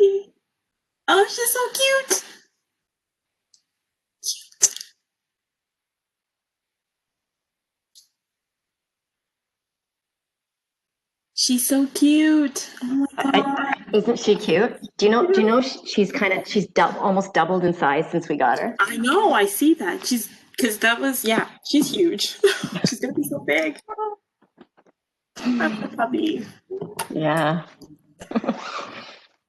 Oh, she's so cute. She's so cute. Oh my god. Isn't she cute? Do you know she's almost doubled in size since we got her? I know. I see that. Because that was She's huge. She's gonna be so big. That's a puppy. Yeah.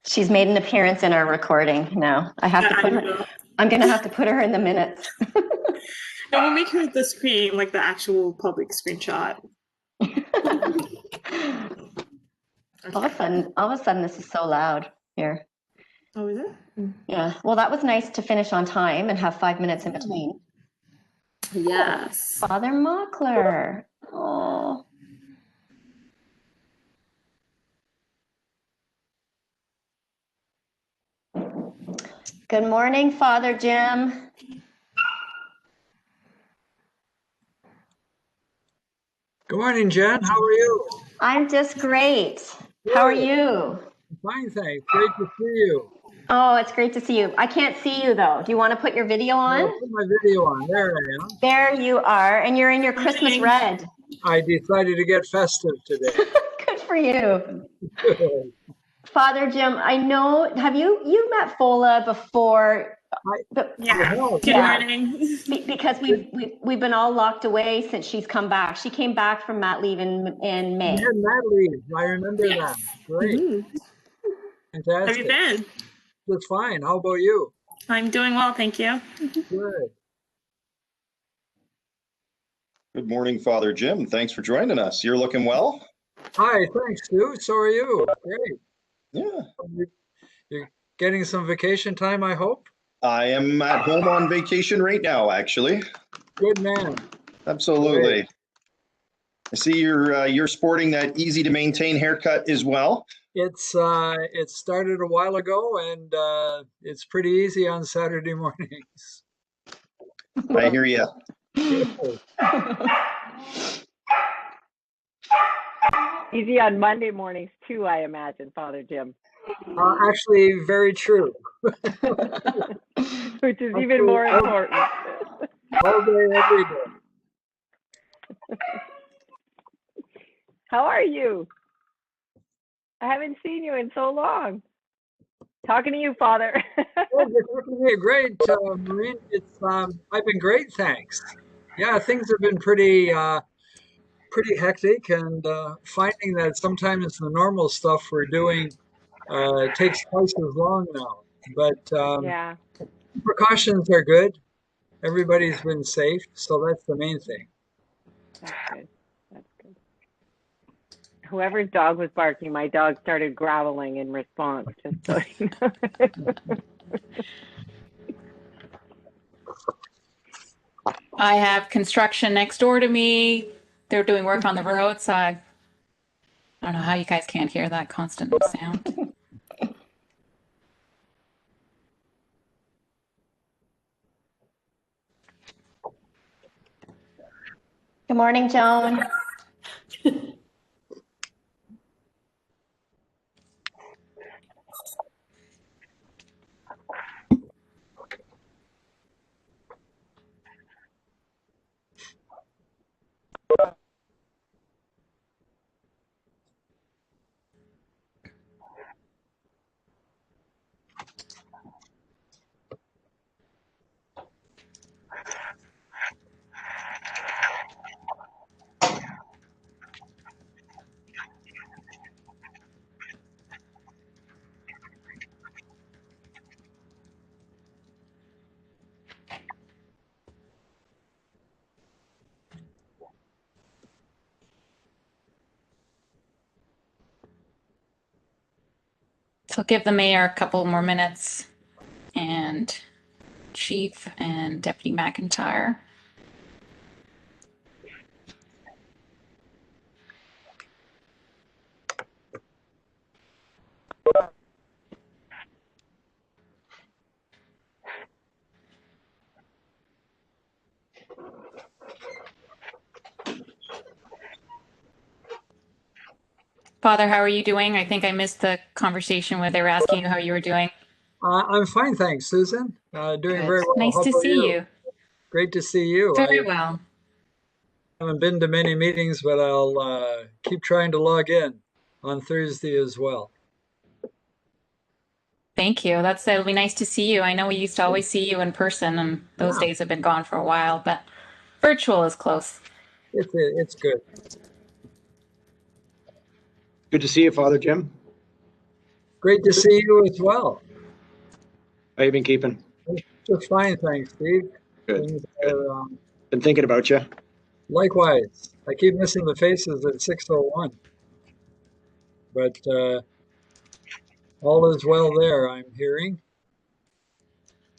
She's made an appearance in our recording now. I'm gonna have to put her in the minutes. And we'll make her the screen, like the actual public screenshot. All of a sudden, this is so loud here. Oh, is it? Yeah. Well, that was nice to finish on time and have 5 minutes in between. Yes. Oh, Father Mockler. Oh. Good morning, Father Jim. Good morning, Jen. How are you? I'm just great. Good. How are you? Fine, thanks. Great to see you. Oh, it's great to see you. I can't see you, though. Do you want to put your video on? I'll put my video on. There I am. There you are. And you're in your Christmas red. I decided to get festive today. Good for you. Father Jim, I know, have you met Fola before? Good morning. Because we've been all locked away since she's come back. She came back from mat leave in May. You had mat leave. I remember that. Great. Mm-hmm. Fantastic. Have you been? It's fine. How about you? I'm doing well, thank you. Good. Good morning, Father Jim. Thanks for joining us. You're looking well. Hi, thanks, Stu. So are you. Great. Yeah. You're getting some vacation time, I hope? I am at home on vacation right now, actually. Good man. Absolutely. Great. I see you're sporting that easy to maintain haircut as well. It started a while ago, and it's pretty easy on Saturday mornings. I hear you. Easy on Monday mornings too, I imagine, Father Jim. Actually, very true. Which is even more important. All day, every day. How are you? I haven't seen you in so long. Talking to you, Father. Oh, you're talking to me. Great, Maureen. I've been great, thanks. Yeah, things have been pretty hectic, and finding that sometimes the normal stuff we're doing takes twice as long now. But Yeah. precautions are good. Everybody's been safe, so that's the main thing. That's good. That's good. Whoever's dog was barking, my dog started growling in response, just so you know. I have construction next door to me. They're doing work on the road, so I don't know how you guys can't hear that constant sound. Good morning, Joan. So give the mayor a couple more minutes and Chief and Deputy McIntyre. Father, how are you doing? I think I missed the conversation where they were asking you how you were doing. I'm fine, thanks, Susan. Doing Good. very well. Nice How to about see you? you. Great to see you. Very I well. haven't been to many meetings, but I'll keep trying to log in on Thursday as well. Thank you. It'll be nice to see you. I know we used to always see you in person, and those Yeah. days have been gone for a while, but virtual is close. It's good. Good to see you, Father Jim. Great to see you as well. How you been keeping? Just fine, thanks, Steve. Good. Things Good. are Been thinking about you. likewise. I keep missing the faces at 6:01, but all is well there, I'm hearing.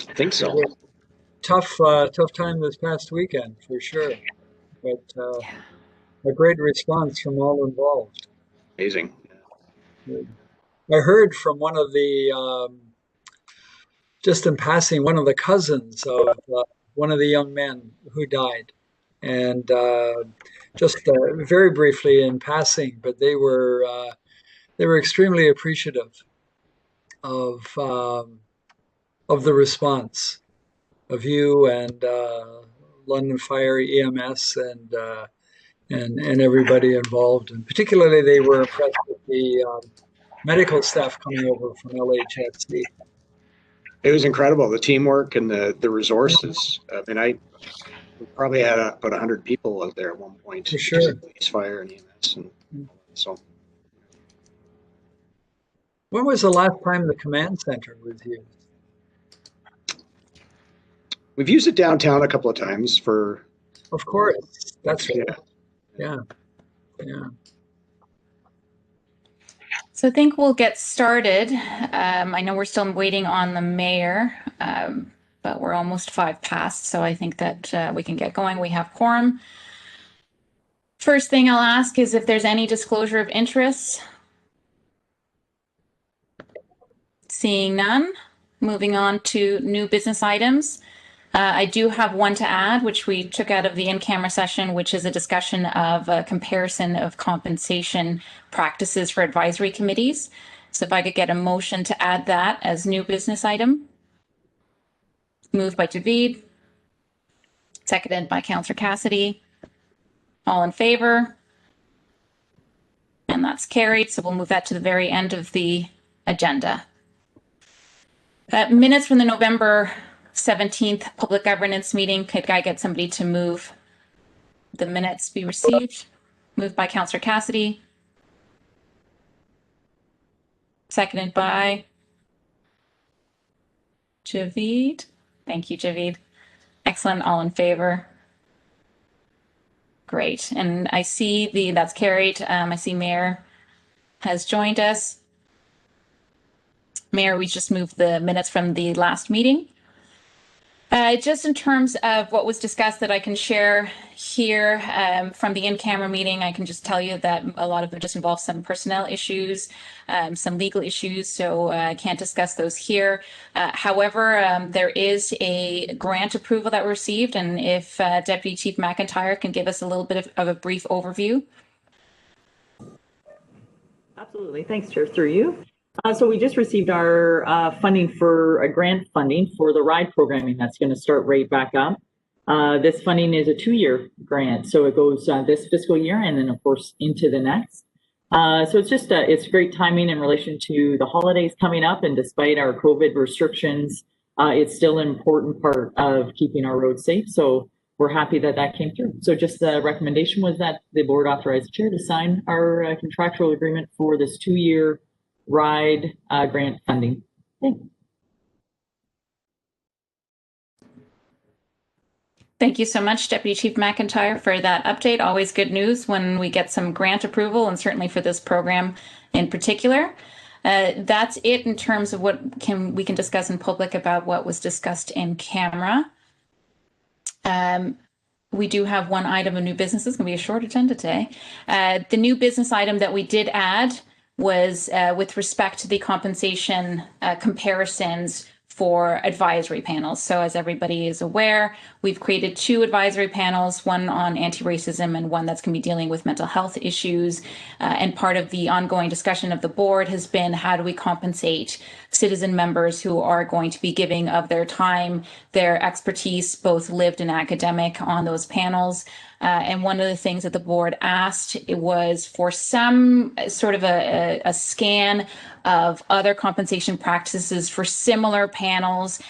I think It so. was tough time this past weekend for sure, but a great response from all involved. Amazing. I heard from one of the just in passing, one of the cousins of one of the young men who died, and just very briefly in passing, but they were extremely appreciative of the response of you and London Fire EMS and everybody involved, and particularly they were impressed with the medical staff coming over from LHSC. It was incredible, the teamwork and the resources. I mean, we probably had about 100 people out there at one point. For sure. Police, fire, and EMS, and so. When was the last time the command center was used? We've used it downtown a couple of times for. Of course, that's right. Yeah. Yeah. So I think we'll get started. I know we're still waiting on the mayor, but we're almost 5 past, so I think that we can get going. We have quorum. First thing I'll ask is if there's any disclosure of interests. Seeing none, moving on to new business items. I do have one to add, which we took out of the in-camera session, which is a discussion of a comparison of compensation practices for advisory committees. So if I could get a motion to add that as new business item. Moved by David, seconded by Councillor Cassidy. All in favor? And that's carried. So we'll move that to the very end of the agenda. Minutes from the November 17th public governance meeting. Could I get somebody to move the minutes be received? Moved by Councillor Cassidy. Seconded by Javid. Thank you, Javid. Excellent. All in favor? Great. And I see that's carried. I see Mayor has joined us. Mayor, we just moved the minutes from the last meeting. Just in terms of what was discussed that I can share here from the in-camera meeting, I can just tell you that a lot of them just involve some personnel issues, some legal issues, so I can't discuss those here. However, there is a grant approval that we received, and if Deputy Chief McIntyre can give us a little bit of a brief overview. Absolutely. Thanks, Chair, through you. So we just received our funding for grant funding for the RIDE programming that's going to start right back up. This funding is a 2-year grant, so it goes this fiscal year and then of course into the next. So it's just it's great timing in relation to the holidays coming up, and despite our COVID restrictions, it's still an important part of keeping our roads safe. So we're happy that that came through. So just the recommendation was that the board authorize the chair to sign our contractual agreement for this 2-year RIDE grant funding. Thanks. Thank you so much, Deputy Chief McIntyre, for that update. Always good news when we get some grant approval, and certainly for this program in particular. That's it in terms of what we can discuss in public about what was discussed in camera. We do have one item of new business. It's going to be a short agenda today. The new business item that we did add was with respect to the compensation comparisons for advisory panels. So as everybody is aware, we've created 2 advisory panels, one on anti-racism and one that's going to be dealing with mental health issues. And part of the ongoing discussion of the board has been, how do we compensate citizen members who are going to be giving of their time, their expertise, both lived and academic, on those panels. And one of the things that the board asked, it was for some sort of a scan of other compensation practices for similar panels.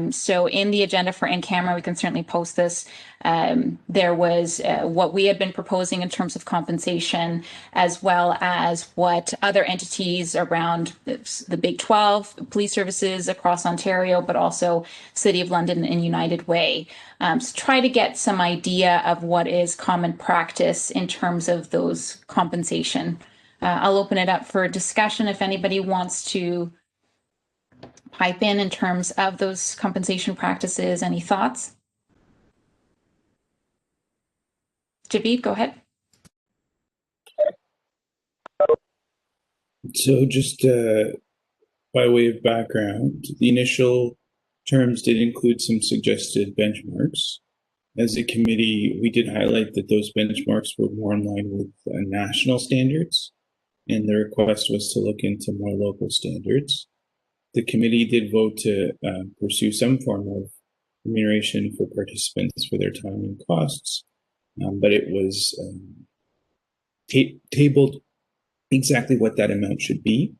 So in the agenda for in camera, we can certainly post this. There was what we had been proposing in terms of compensation, as well as what other entities around the Big 12, police services across Ontario, but also City of London and United Way. So try to get some idea of what is common practice in terms of those compensation. I'll open it up for discussion if anybody wants to pipe in terms of those compensation practices. Any thoughts? Javid, go ahead. So just by way of background, the initial terms did include some suggested benchmarks. As a committee, we did highlight that those benchmarks were more in line with national standards, and the request was to look into more local standards. The committee did vote to pursue some form of remuneration for participants for their time and costs, but it was tabled exactly what that amount should be.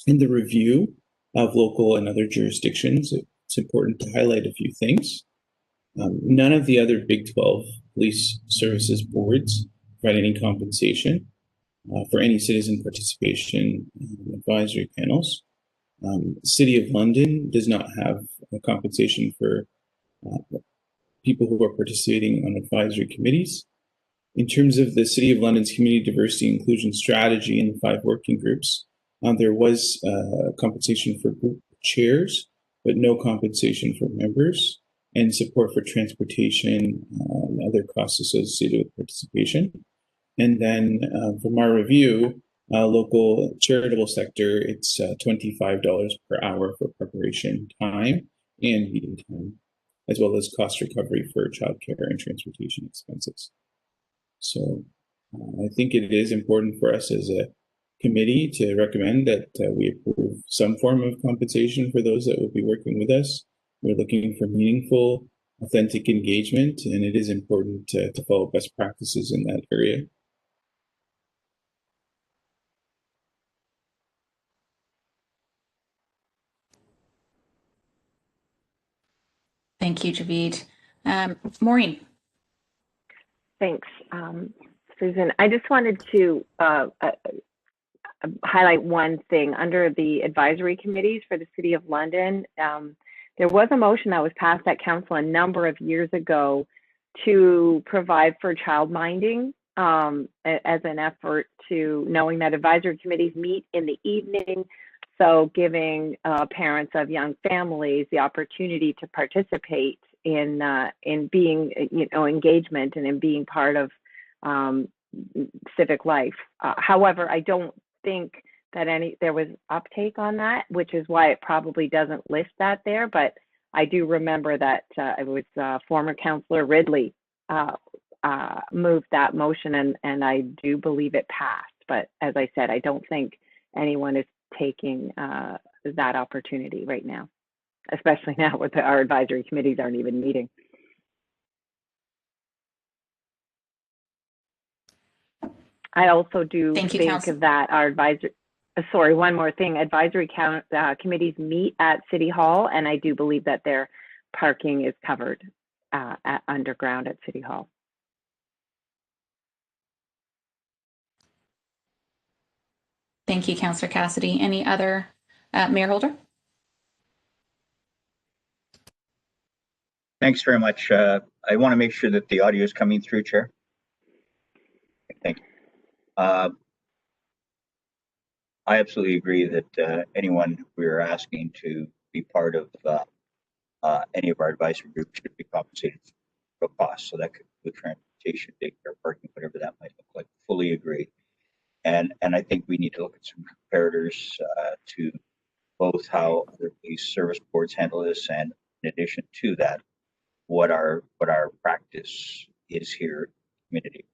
In the review of local and other jurisdictions, it's important to highlight a few things. None of the other Big 12 police services boards provide any compensation for any citizen participation in advisory panels. City of London does not have a compensation for people who are participating on advisory committees. In terms of the City of London's community diversity and inclusion strategy and the 5 working groups, there was compensation for group chairs, but no compensation for members, and support for transportation and other costs associated with participation. And then from our review, local charitable sector, it's $25 per hour for preparation time and meeting time, as well as cost recovery for childcare and transportation expenses. So I think it is important for us as a committee to recommend that we approve some form of compensation for those that will be working with us. We're looking for meaningful, authentic engagement, and it is important to follow best practices in that area. Thank you, Javid. Maureen. Thanks, Susan. I just wanted to highlight one thing. Under the advisory committees for the City of London, there was a motion that was passed at council a number of years ago to provide for childminding as an effort to, knowing that advisory committees meet in the evening, so giving parents of young families the opportunity to participate in being, engagement and in being part of civic life. However, I don't think that there was uptake on that, which is why it probably doesn't list that there. But I do remember that it was former Councillor Ridley moved that motion, and I do believe it passed. But as I said, I don't think anyone is taking that opportunity right now, especially now with our advisory committees aren't even meeting. I also do think that our advisory, sorry, one more thing, advisory committees meet at City Hall, and I do believe that their parking is covered underground at City Hall. Thank you, Councillor Cassidy. Any other, Mayor Holder? Thanks very much. I want to make sure that the audio is coming through, Chair. Thank you. I absolutely agree that anyone we're asking to be part of any of our advisory groups should be compensated for costs. So that could include transportation, daycare, parking, whatever that might look like. Fully agree. And I think we need to look at some comparators to both how other police service boards handle this, and in addition to that, what our practice is here in the community.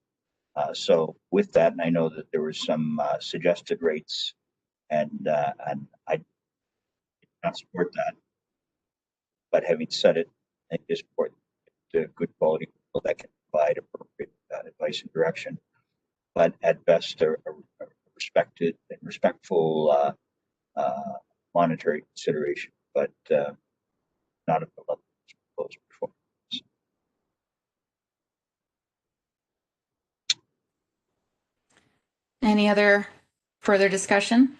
So with that, and I know that there were some suggested rates, and I do not support that. But having said it, I think it's important to good quality people that can provide appropriate advice and direction, but at best a respected and respectful monetary consideration, but not at the level proposed before. Any other further discussion?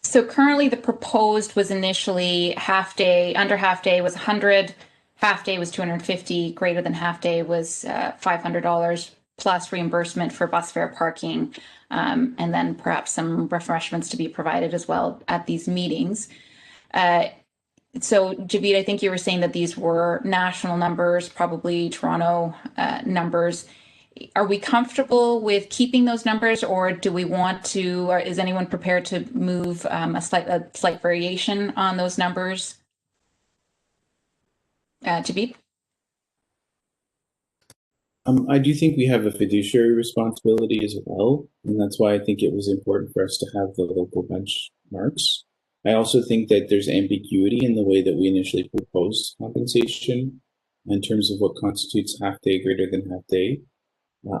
So currently the proposed was initially half day, under half day was 100, half day was 250, greater than half day was $500 plus reimbursement for bus fare, parking, and then perhaps some refreshments to be provided as well at these meetings. So Javid, I think you were saying that these were national numbers, probably Toronto numbers. Are we comfortable with keeping those numbers, or do we want to, or is anyone prepared to move a slight variation on those numbers? Javid? I do think we have a fiduciary responsibility as well, and that's why I think it was important for us to have the local benchmarks. I also think that there's ambiguity in the way that we initially proposed compensation in terms of what constitutes half day, greater than half day.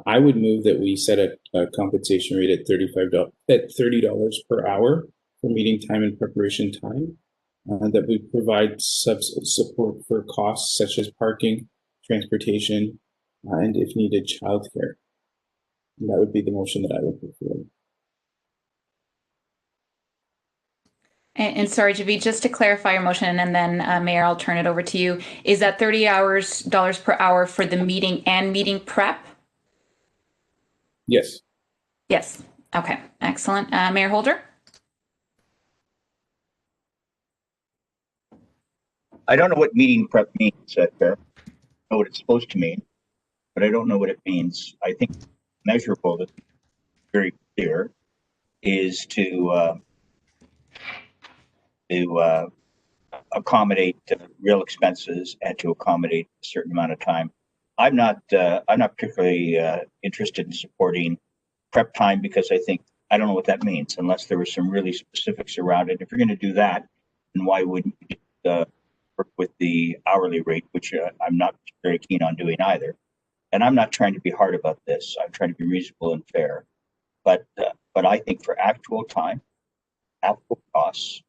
I would move that we set a compensation rate at $30 per hour for meeting time and preparation time, that we provide support for costs such as parking, transportation, and if needed, childcare. And that would be the motion that I would put forward. And sorry, Javid, just to clarify your motion, and then Mayor, I'll turn it over to you. Is that $30 per hour for the meeting and meeting prep? Yes. Yes. Okay. Excellent. Mayor Holder? I don't know what meeting prep means. I know what it's supposed to mean, but I don't know what it means. I think measurable, that's very clear, is to accommodate real expenses and to accommodate a certain amount of time. I'm not particularly interested in supporting prep time, because I don't know what that means unless there was some really specifics around it. If you're going to do that, then why wouldn't you work with the hourly rate, which I'm not very keen on doing either. And I'm not trying to be hard about this. I'm trying to be reasonable and fair. But I think for actual time, actual costs,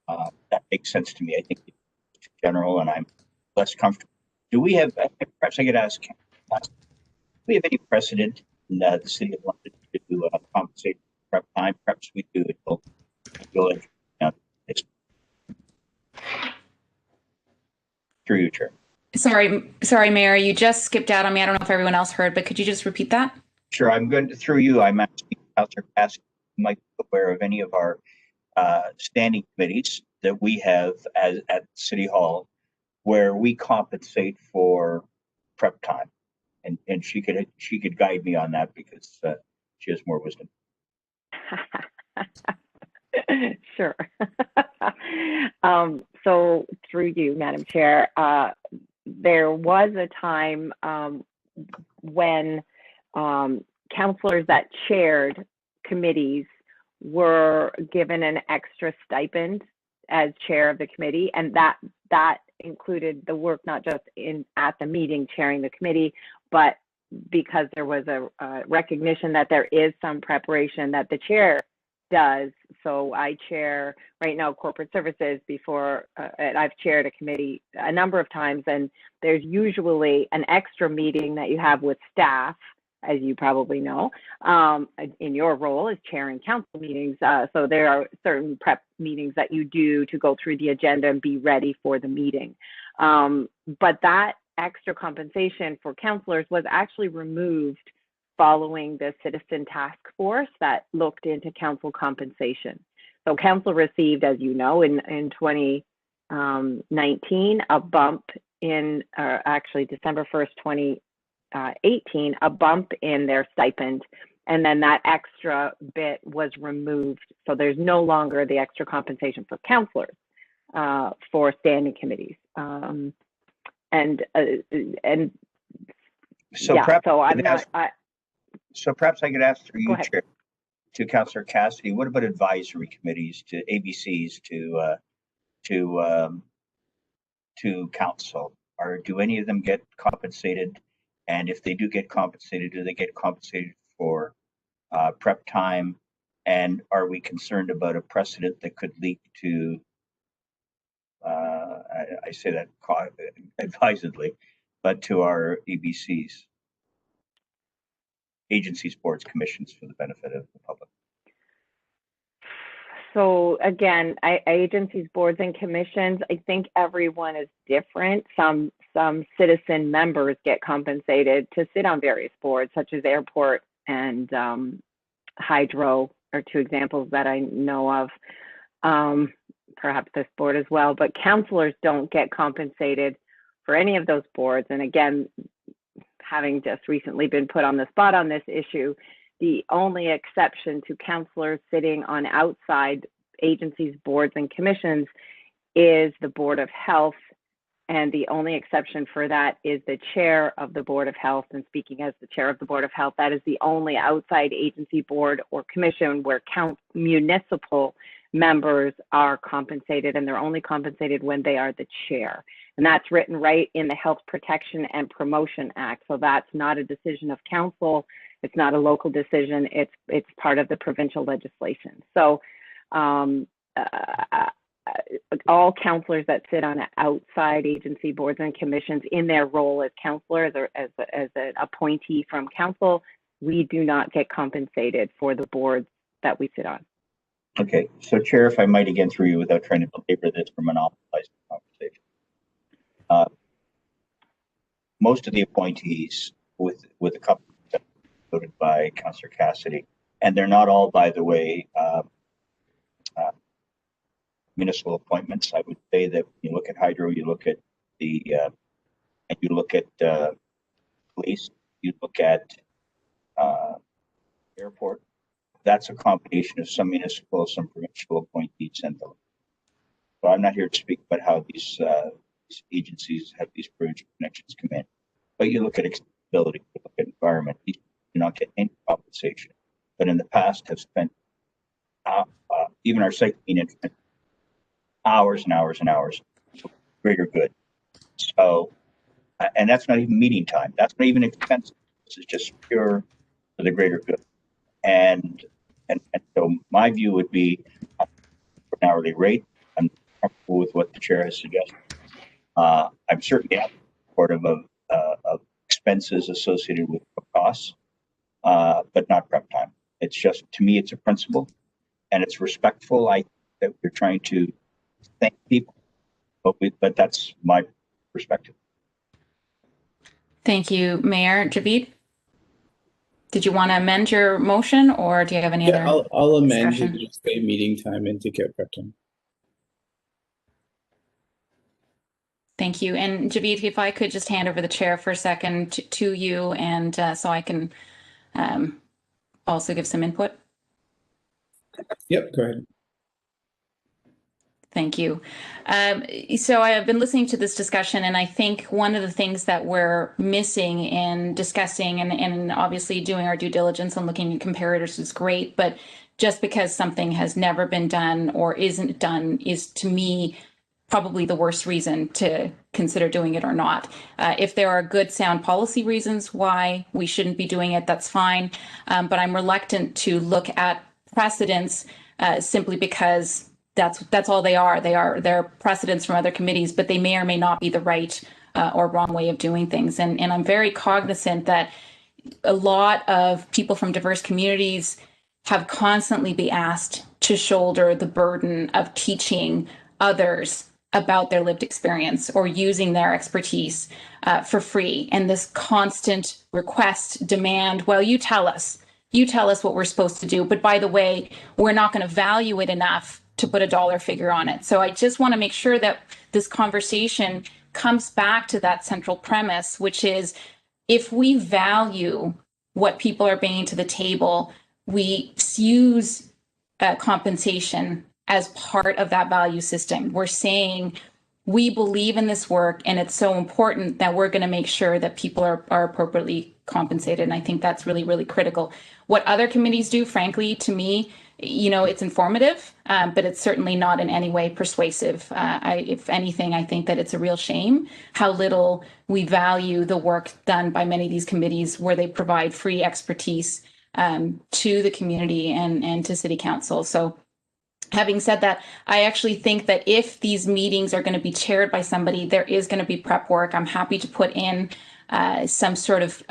that makes sense to me. I think it's general, and I'm less comfortable. Do we have, perhaps I could ask, do we have any precedent in the city of London to compensate prep time? Perhaps we do. Through you, Chair. Sorry, Mayor, you just skipped out on me. I don't know if everyone else heard, but could you just repeat that? Sure, I'm going to, through you, I'm asking Councillor Cassidy, you might be aware of any of our standing committees that we have at City Hall where we compensate for prep time, and she could guide me on that, because she has more wisdom. Sure. So through you, Madam Chair, there was a time when councillors that chaired committees were given an extra stipend as chair of the committee, and that included the work not just at the meeting chairing the committee, but because there was a recognition that there is some preparation that the chair does. So I chair right now corporate services. Before I've chaired a committee a number of times, and there's usually an extra meeting that you have with staff, as you probably know, in your role as chairing council meetings. So there are certain prep meetings that you do to go through the agenda and be ready for the meeting. But that extra compensation for councillors was actually removed following the citizen task force that looked into council compensation. So council received, as you know, in 2019, a bump in, actually December 1st, 2018, a bump in their stipend And then that extra bit was removed. So there's no longer the extra compensation for counselors for standing committees. So yeah, perhaps so I I'm could not, ask, so perhaps I could ask through go you, ahead. Chair, to Councillor Cassidy, what about advisory committees, to ABCs, to council? Or do any of them get compensated? And if they do get compensated, do they get compensated for prep time? And are we concerned about a precedent that could lead to, I say that advisedly, but to our ABCs, agencies, boards, commissions, for the benefit of the public? So again, agencies, boards, and commissions, I think everyone is different. Some citizen members get compensated to sit on various boards, such as airport and hydro are two examples that I know of. Perhaps this board as well, but councillors don't get compensated for any of those boards. And again, having just recently been put on the spot on this issue, the only exception to councillors sitting on outside agencies, boards, and commissions is the Board of Health. And the only exception for that is the chair of the Board of Health. And speaking as the chair of the Board of Health, that is the only outside agency, board, or commission where municipal members are compensated, and they're only compensated when they are the chair. And that's written right in the Health Protection and Promotion Act. So that's not a decision of council. It's not a local decision. It's part of the provincial legislation. So all councillors that sit on outside agency, boards, and commissions in their role as councillors or as an appointee from council, we do not get compensated for the boards that we sit on. Okay, so Chair, if I might again through you without trying to belabor this for monopolizing the conversation. Most of the appointees, with a couple voted by Councillor Cassidy, and they're not all, by the way, municipal appointments. I would say that you look at hydro, you look at the, and you look at police, you look at airport. That's a combination of some municipal, some provincial appointees, and the. So I'm not here to speak about how these agencies have these provincial connections come in. But you look at accessibility, you look at environment, you do not get any compensation. But in the past have spent, even our site cleaning, hours and hours and hours for greater good. So, and that's not even meeting time. That's not even expensive. This is just pure for the greater good. And so my view would be for an hourly rate. I'm comfortable with what the chair has suggested. I'm certainly supportive of expenses associated with costs, but not prep time. It's just, to me, it's a principle, and it's respectful. That we're trying to thank people, but that's my perspective. Thank you, Mayor. Javid, did you want to amend your motion, or do you have any other? I'll amend discussion? to just say meeting time and to get prep time. Thank you. And Javid, if I could just hand over the chair for a second to you, and so I can also give some input. Yep, go ahead. Thank you. So I have been listening to this discussion, and I think one of the things that we're missing in discussing and obviously doing our due diligence and looking at comparators is great, but just because something has never been done or isn't done is, to me, probably the worst reason to consider doing it or not. If there are good, sound policy reasons why we shouldn't be doing it, that's fine. But I'm reluctant to look at precedents simply because that's all they are. They're precedents from other committees, but they may or may not be the right or wrong way of doing things. And I'm very cognizant that a lot of people from diverse communities have constantly been asked to shoulder the burden of teaching others about their lived experience or using their expertise for free. And this constant request, demand, well, you tell us what we're supposed to do. But by the way, we're not going to value it enough to put a dollar figure on it. So I just want to make sure that this conversation comes back to that central premise, which is if we value what people are bringing to the table, we use compensation as part of that value system. We're saying we believe in this work and it's so important that we're going to make sure that people are appropriately compensated. And I think that's really, really critical. What other committees do, frankly, to me, it's informative, but it's certainly not in any way persuasive. If anything, I think that it's a real shame how little we value the work done by many of these committees where they provide free expertise to the community and to City Council. So having said that, I actually think that if these meetings are going to be chaired by somebody, there is going to be prep work. I'm happy to put in some sort of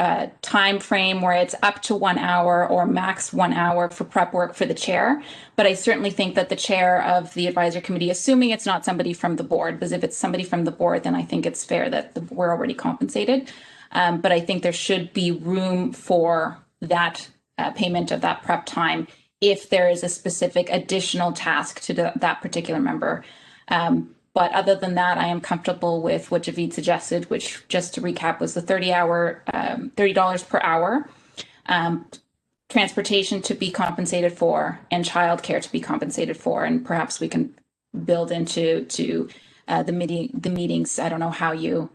time frame where it's up to 1 hour or max 1 hour for prep work for the chair. But I certainly think that the chair of the advisory committee, assuming it's not somebody from the board, because if it's somebody from the board, then I think it's fair that we're already compensated. But I think there should be room for that payment of that prep time if there is a specific additional task to that particular member. But other than that, I am comfortable with what Javid suggested, which, just to recap, was the $30 per hour, transportation to be compensated for, and childcare to be compensated for. And perhaps we can build into the meetings. I don't know how you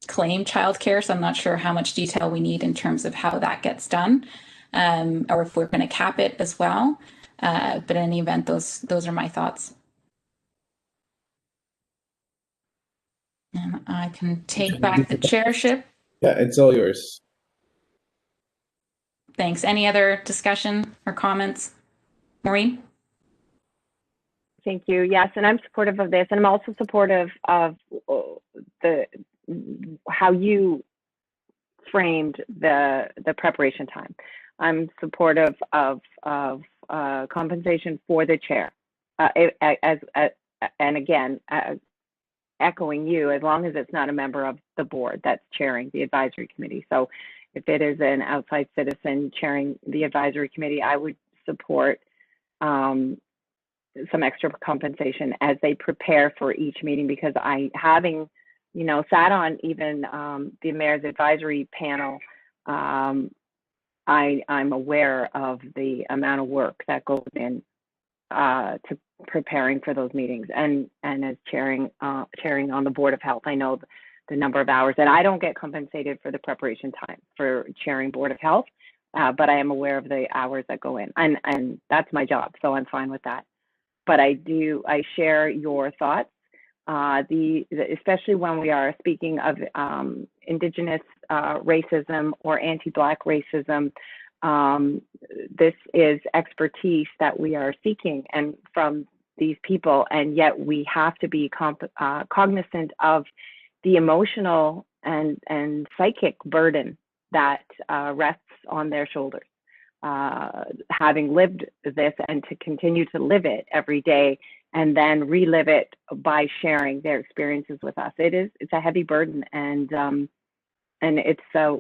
claim childcare, so I'm not sure how much detail we need in terms of how that gets done. Or if we're going to cap it as well. But in any event, those are my thoughts. And I can take back the chairship. Yeah, it's all yours. Thanks. Any other discussion or comments? Maureen? Thank you. Yes, and I'm supportive of this, and I'm also supportive of how you framed the preparation time. I'm supportive of compensation for the chair, and again, echoing you, as long as it's not a member of the board that's chairing the advisory committee. So if it is an outside citizen chairing the advisory committee, I would support some extra compensation as they prepare for each meeting, because having sat on even the mayor's advisory panel, I'm aware of the amount of work that goes in to preparing for those meetings, and as chairing on the Board of Health, I know the number of hours, and I don't get compensated for the preparation time for chairing Board of Health, but I am aware of the hours that go in, and that's my job, so I'm fine with that. But I share your thoughts, especially when we are speaking of Indigenous racism or anti-Black racism. This is expertise that we are seeking and from these people, and yet we have to be cognizant of the emotional and psychic burden that rests on their shoulders. Having lived this and to continue to live it every day and then relive it by sharing their experiences with us. It's a heavy burden, and it's a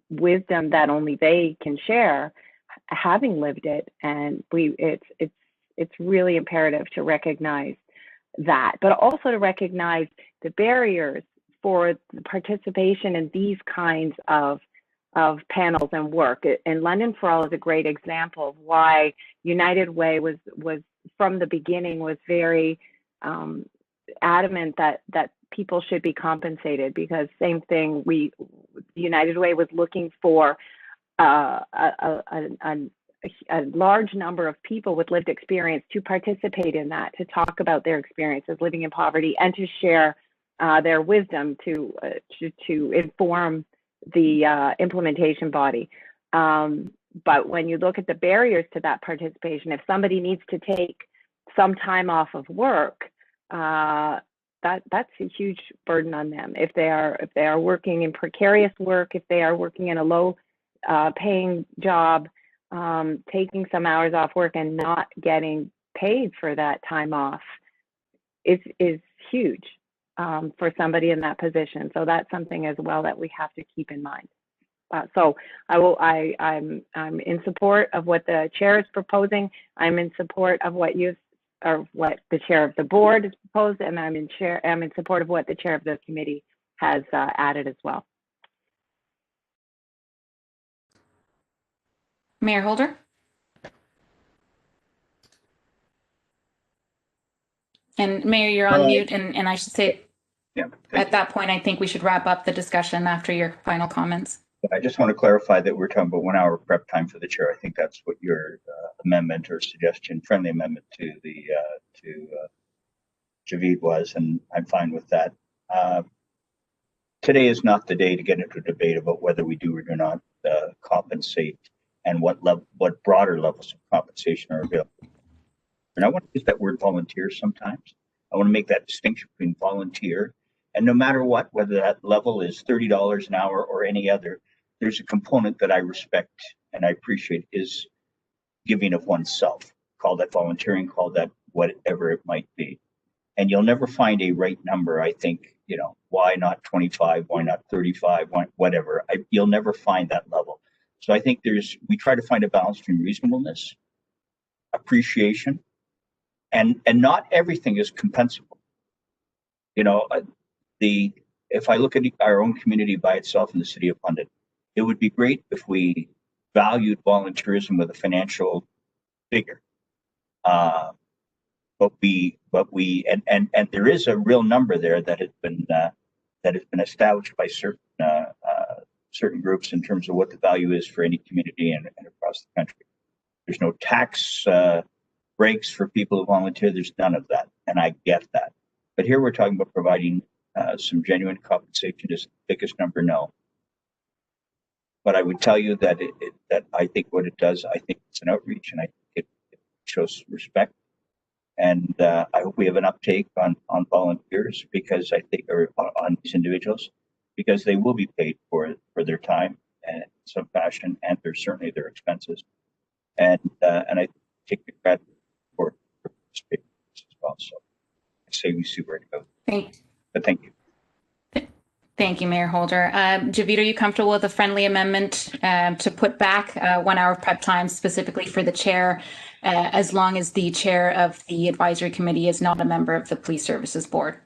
wisdom that only they can share, having lived it. And it's really imperative to recognize that, but also to recognize the barriers for the participation in these kinds of panels and work. And London for All is a great example of why United Way was from the beginning was very adamant that people should be compensated, because same thing, United Way was looking for a large number of people with lived experience to participate in that, to talk about their experiences living in poverty, and to share their wisdom to inform the implementation body. But when you look at the barriers to that participation, if somebody needs to take some time off of work, that's a huge burden on them. If they are working in precarious work, if they are working in a low paying job, taking some hours off work and not getting paid for that time off is huge for somebody in that position. So that's something as well that we have to keep in mind. So I'm in support of what the chair is proposing. I'm in support of what the chair of the board has proposed, and I'm in support of what the chair of the committee has added as well. Mayor Holder? And Mayor, you're on mute, and I should say, Yeah, at that point, I think we should wrap up the discussion after your final comments. I just want to clarify that we're talking about 1 hour prep time for the chair. I think that's what your amendment or suggestion, friendly amendment to the Javid was, and I'm fine with that. Today is not the day to get into a debate about whether we do or do not compensate and what broader levels of compensation are available. And I want to use that word volunteer sometimes. I want to make that distinction between volunteer and no matter what, whether that level is $30 an hour or any other, there's a component that I respect and I appreciate is giving of oneself. Call that volunteering, call that whatever it might be. And you'll never find a right number. I think, you know, why not 25? Why not 35? Why, whatever. You'll never find that level. So I think we try to find a balance between reasonableness, appreciation, and not everything is compensable. You know, if I look at our own community by itself in the city of London, it would be great if we valued volunteerism with a financial figure. But there is a real number there that has been established by certain groups in terms of what the value is for any community and across the country. There's no tax breaks for people who volunteer. There's none of that, and I get that. But here we're talking about providing some genuine compensation. Is the biggest number? No. But I would tell you that that I think what it does, I think it's an outreach, and I think it shows respect. And I hope we have an uptake on volunteers because I think, or on these individuals, because they will be paid for their time and some fashion, and there's certainly their expenses. And I take the credit for participating as well. So I say we see where it goes. But thank you. Thank you, Mayor Holder. Javid, are you comfortable with a friendly amendment to put back 1 hour prep time specifically for the chair, as long as the chair of the advisory committee is not a member of the Police Services Board?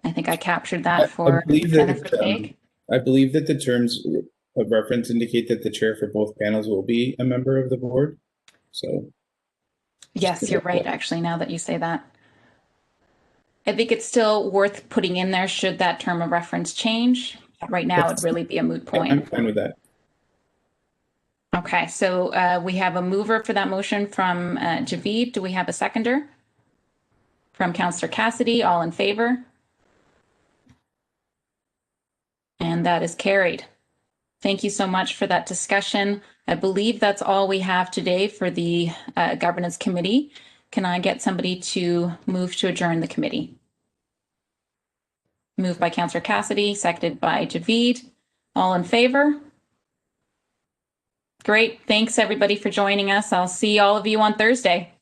I think I captured that for I believe Jennifer. I believe that the terms of reference indicate that the chair for both panels will be a member of the board. So yes, you're right, actually, now that you say that. I think it's still worth putting in there should that term of reference change. Right now, it'd really be a moot point. I'm fine with that. Okay, so we have a mover for that motion from Javid. Do we have a seconder? From Councillor Cassidy, all in favor? And that is carried. Thank you so much for that discussion. I believe that's all we have today for the Governance Committee. Can I get somebody to move to adjourn the committee? Moved by Councillor Cassidy, seconded by Javid. All in favor? Great. Thanks, everybody, for joining us. I'll see all of you on Thursday.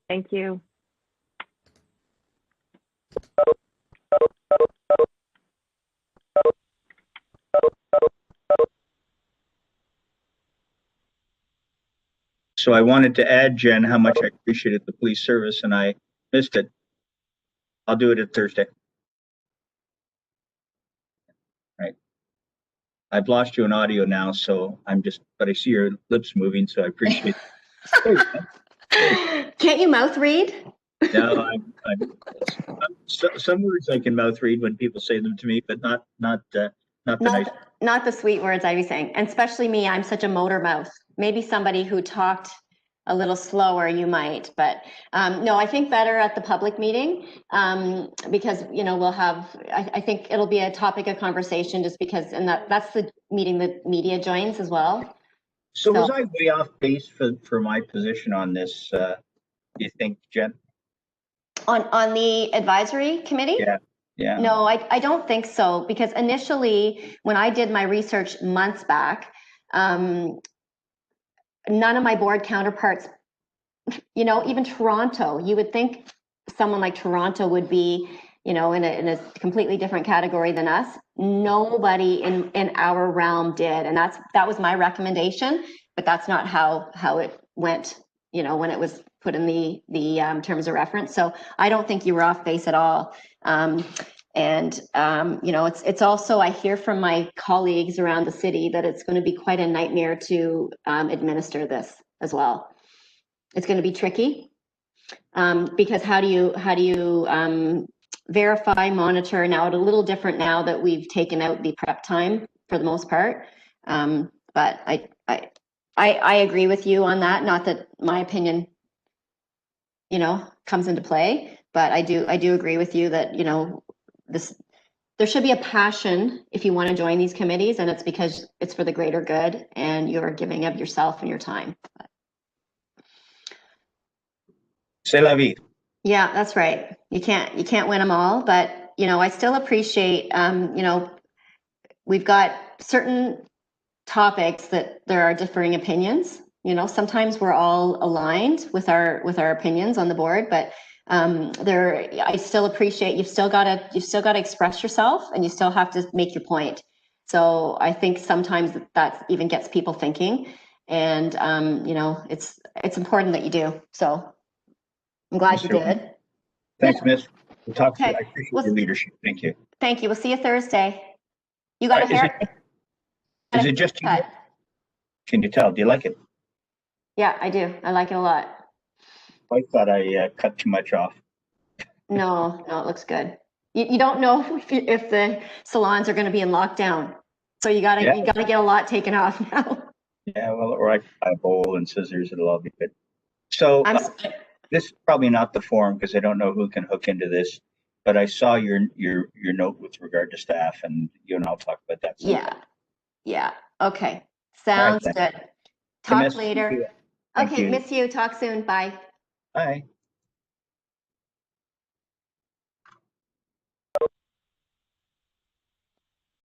Thank you. So I wanted to add, Jen, how much I appreciated the police service, and I missed it. I'll do it at Thursday. Right. I've lost you in audio now, so but I see your lips moving, so I appreciate it. Can't you mouth read? No, some words I can mouth read when people say them to me, but not the nice. Not the sweet words I be saying, and especially me. I'm such a motor mouth. Maybe somebody who talked a little slower, you might, but no, I think better at the public meeting because we'll have. I think it'll be a topic of conversation just because, and that's the meeting the media joins as well. So was I way off base for my position on this? Do you think, Jen? On the advisory committee? Yeah. Yeah. No, I don't think so, because initially when I did my research months back, none of my board counterparts, even Toronto, you would think someone like Toronto would be, in a completely different category than us. Nobody in our realm did. And that was my recommendation, but that's not how it went, when it was put in the terms of reference. So I don't think you were off base at all. And, you know, it's also, I hear from my colleagues around the city that it's going to be quite a nightmare to administer this as well. It's going to be tricky because how do you verify, monitor? Now it's a little different now that we've taken out the prep time for the most part. But I agree with you on that. Not that my opinion, you know, comes into play, but I do agree with you that, you know, there should be a passion if you want to join these committees, and it's because it's for the greater good and you're giving of yourself and your time. C'est la vie. Yeah, that's right. You can't win them all, but you know, I still appreciate, you know, we've got certain topics that there are differing opinions. You know, sometimes we're all aligned with our opinions on the board, but I still appreciate you've still got to express yourself, and you still have to make your point. So I think sometimes that even gets people thinking, and you know, it's important that you do. So I'm glad you did. Thanks, Miss. We'll talk to you. Okay. I appreciate your leadership. Thank you. Thank you. We'll see you Thursday. You got a hair? Is it just you? Can you tell? Do you like it? Yeah, I do. I like it a lot. I thought I cut too much off. No, it looks good. You don't know if the salons are going to be in lockdown, so you gotta get a lot taken off now. Yeah, well, or I bowl and scissors. It'll all be good. So this is probably not the forum because I don't know who can hook into this, but I saw your note with regard to staff, and you and I'll talk about that sometime. Yeah. Okay. Sounds good. Talk later. Okay, miss you. Talk soon. Bye. Bye.